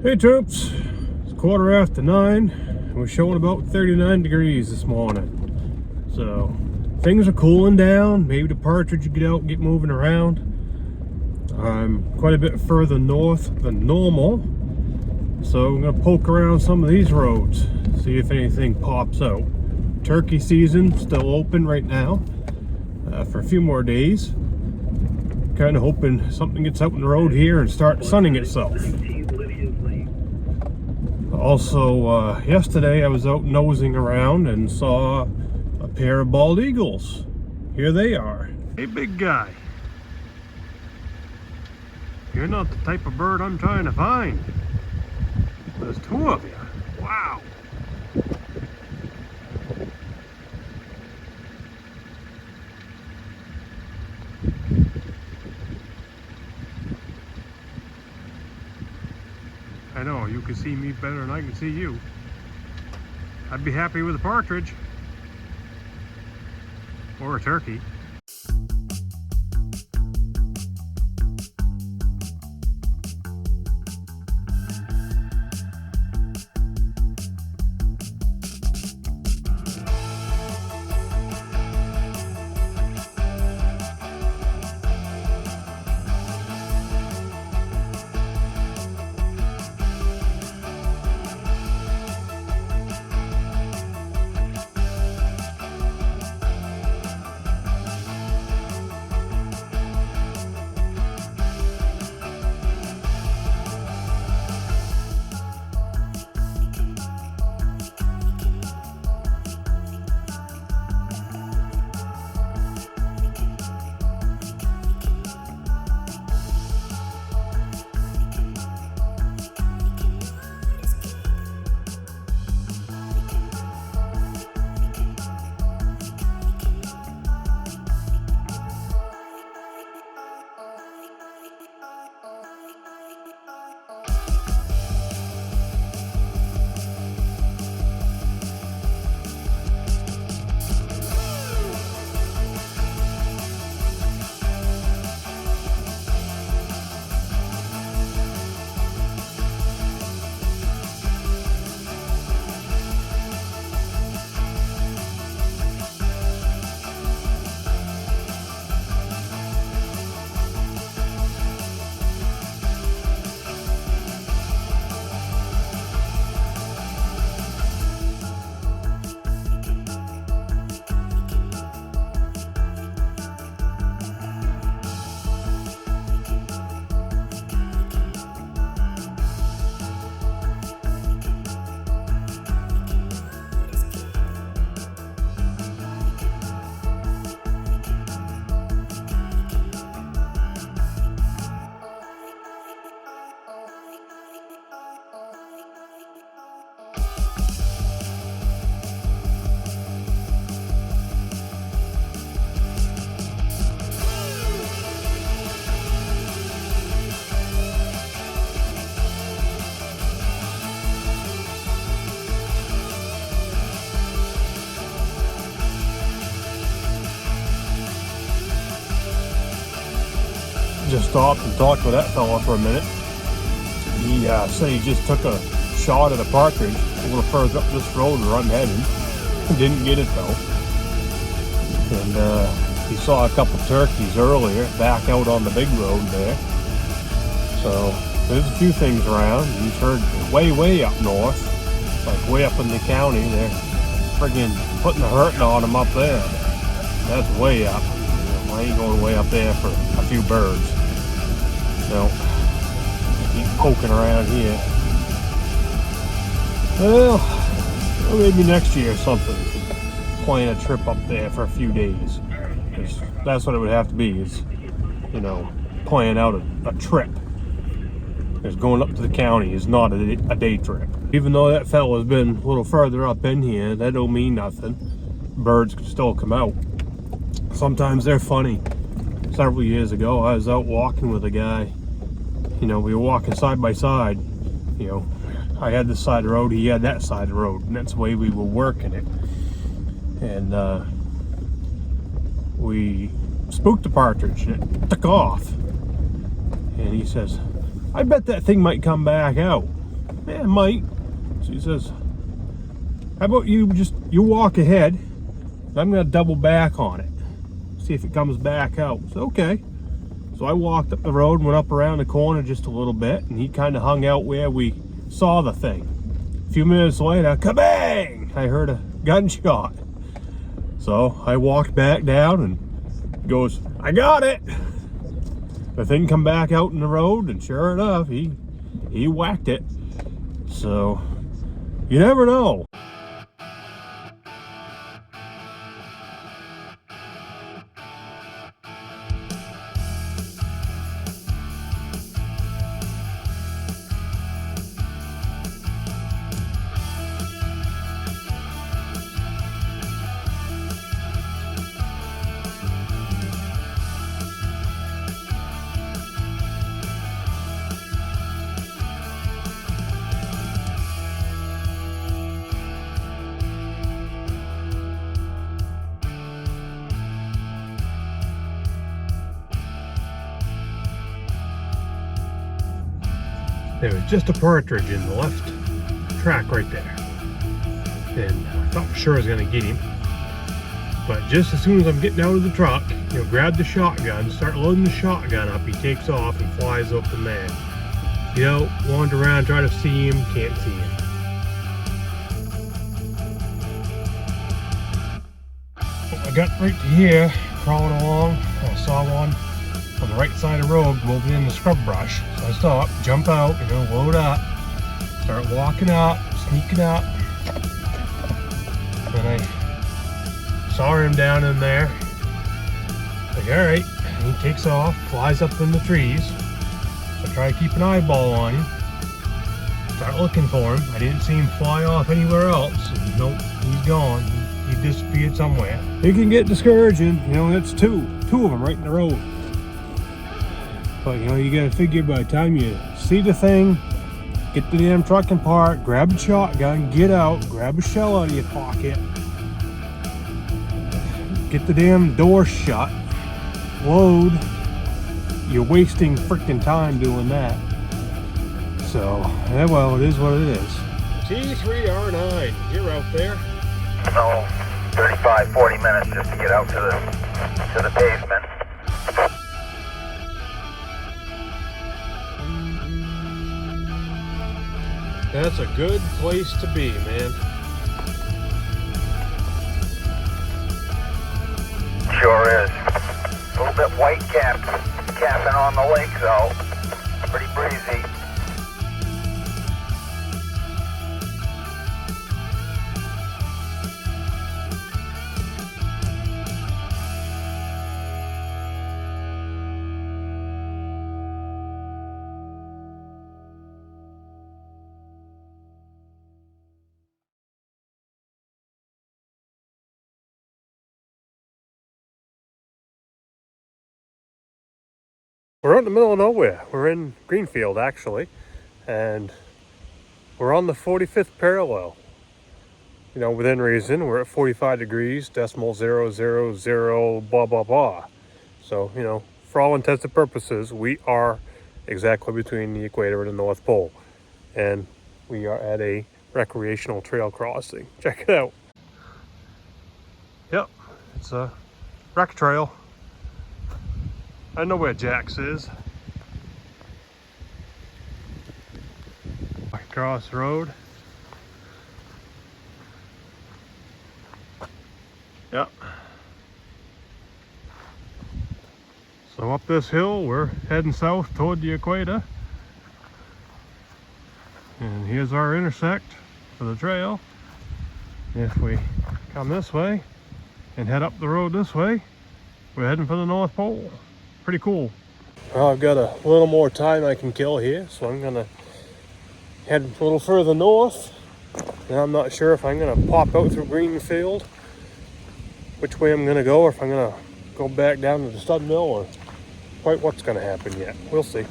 Hey troops, it's 9:15 and we're showing about 39 degrees this morning. So things are cooling down. Maybe the partridge will get out and get moving around. I'm quite a bit further north than normal, so I'm going to poke around some of these roads, see if anything pops out. Turkey season still open right now for a few more days. Kind of hoping something gets out in the road here and starts sunning itself. Also, yesterday I was out nosing around and saw a pair of bald eagles. Here they are. Hey, big guy. You're not the type of bird I'm trying to find. There's two of you. Wow. I know, you can see me better than I can see you. I'd be happy with a partridge. Or a turkey. Just stopped and talked with that fella for a minute. He said he just took a shot at a partridge a little further up this road where I'm heading. Didn't get it though. And he saw a couple turkeys earlier back out on the big road there. So there's a few things around. He's heard way up north, like way up in the county. They're friggin' putting the hurting on them up there. That's way up. I ain't going way up there for a few birds. No, keep poking around here. Well, maybe next year or something. Plan a trip up there for a few days. Because that's what it would have to be, is, you know, plan out a trip. Because going up to the county is not a day trip. Even though that fella's been a little further up in here, that don't mean nothing. Birds can still come out. Sometimes they're funny. Several years ago, I was out walking with a guy. You know, we were walking side by side. You know, I had this side of the road, he had that side of the road, and that's the way we were working it. And we spooked the partridge, and it took off. And he says, I bet that thing might come back out. Yeah, it might. So he says, how about you walk ahead, and I'm gonna double back on it, see if it comes back out. So okay. So I walked up the road and went up around the corner just a little bit, and he kind of hung out where we saw the thing. A few minutes later, kabang! I heard a gunshot. So I walked back down and goes, I got it! The thing come back out in the road, and sure enough, he whacked it. So you never know. There was just a partridge in the left track right there. And I thought for sure I was going to get him. But just as soon as I'm getting out of the truck, grab the shotgun, start loading the shotgun up, he takes off and flies up in there. Get out, wander around, try to see him, can't see him. I got right to here, crawling along. I saw one on the right side of the road moving in the scrub brush. So I stop, jump out, load up, start walking up, sneaking up. Then I saw him down in there. Like, all right, and he takes off, flies up in the trees. I try to keep an eyeball on him. Start looking for him. I didn't see him fly off anywhere else. Nope, he's gone. He disappeared somewhere. It can get discouraging, that's two of them right in the road. But you gotta figure by the time you see the thing, get the damn truck apart, grab a shotgun, get out, grab a shell out of your pocket, get the damn door shut, load. You're wasting freaking time doing that. So, yeah, well, it is what it is. T3R9, you're out there. No, 35, 40 minutes just to get out to the pavement. That's a good place to be, man. Sure is. A little bit white capping on the lake though. Pretty breezy. We're out in the middle of nowhere. We're in Greenfield, actually, and we're on the 45th parallel. Within reason, we're at 45 degrees, decimal 000, blah, blah, blah. So, for all intents and purposes, we are exactly between the equator and the North Pole. And we are at a recreational trail crossing. Check it out. Yep, it's a rec trail. I know where Jack's is. Across the road. Yep. So up this hill, we're heading south toward the equator. And here's our intersect for the trail. If we come this way and head up the road this way, we're heading for the North Pole. Pretty cool. Well, I've got a little more time I can kill here, so I'm gonna head a little further north. And I'm not sure if I'm gonna pop out through Greenfield, which way I'm gonna go, or if I'm gonna go back down to the stud mill, or quite what's gonna happen yet. We'll see.